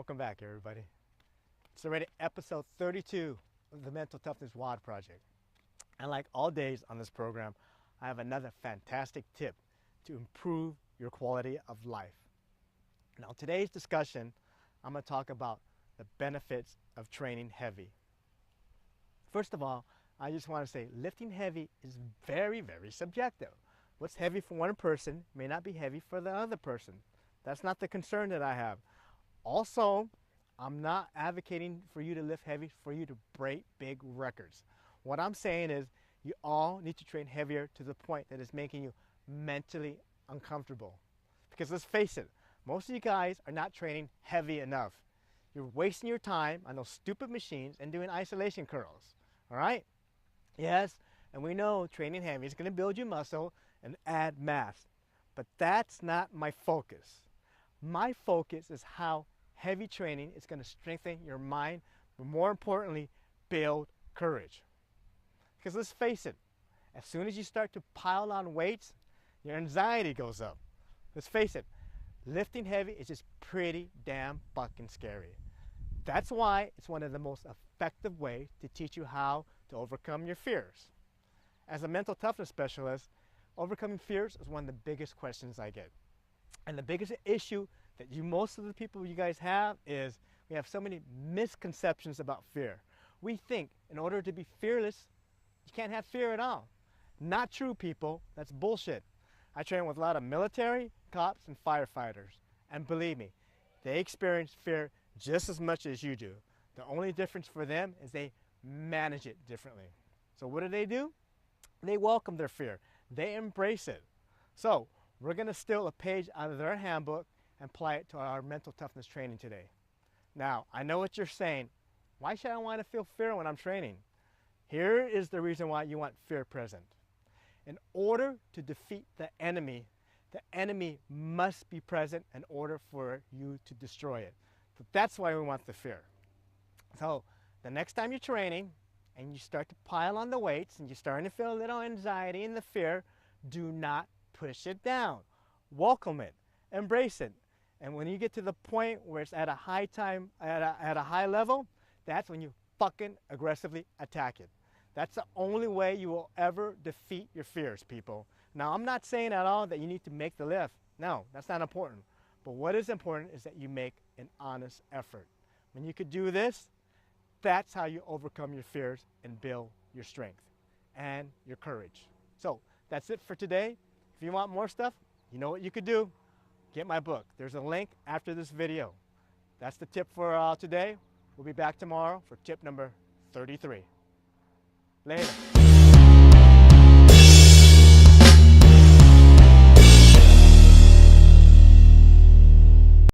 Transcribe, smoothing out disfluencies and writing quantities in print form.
Welcome back, everybody. It's already episode 32 of the Mental Toughness WOD project. And like all days on this program, I have another fantastic tip to improve your quality of life. Now, today's discussion, I'm going to talk about the benefits of training heavy. First of all, I just want to say lifting heavy is very, very subjective. What's heavy for one person may not be heavy for the other person. That's not the concern that I have. Also, I'm not advocating for you to lift heavy for you to break big records. What I'm saying is you all need to train heavier to the point that it's making you mentally uncomfortable. Because let's face it, most of you guys are not training heavy enough. You're wasting your time on those stupid machines and doing isolation curls. All right? Yes, and we know training heavy is going to build you muscle and add mass. But that's not my focus. My focus is how heavy training is going to strengthen your mind, but more importantly, build courage. Because let's face it, as soon as you start to pile on weights, your anxiety goes up. Let's face it, lifting heavy is just pretty damn fucking scary. That's why it's one of the most effective ways to teach you how to overcome your fears. As a mental toughness specialist, overcoming fears is one of the biggest questions I get. And the biggest issue that most of the people you guys have is we have so many misconceptions about fear. We think in order to be fearless, you can't have fear at all. Not true, people. That's bullshit. I train with a lot of military, cops, and firefighters. And believe me, they experience fear just as much as you do. The only difference for them is they manage it differently. So what do? They welcome their fear. They embrace it. So we're going to steal a page out of their handbook and apply it to our mental toughness training today. Now, I know what you're saying. Why should I want to feel fear when I'm training? Here is the reason why you want fear present. In order to defeat the enemy must be present in order for you to destroy it. So that's why we want the fear. So the next time you're training and you start to pile on the weights and you're starting to feel a little anxiety and the fear, do not push it down. Welcome it. Embrace it. And when you get to the point where it's at a high level, that's when you fucking aggressively attack it. That's the only way you will ever defeat your fears, people. Now, I'm not saying at all that you need to make the lift. No, that's not important. But what is important is that you make an honest effort. When you could do this, that's how you overcome your fears and build your strength and your courage. So that's it for today. If you want more stuff, you know what you could do. Get my book. There's a link after this video. That's the tip for today. We'll be back tomorrow for tip number 33. Later.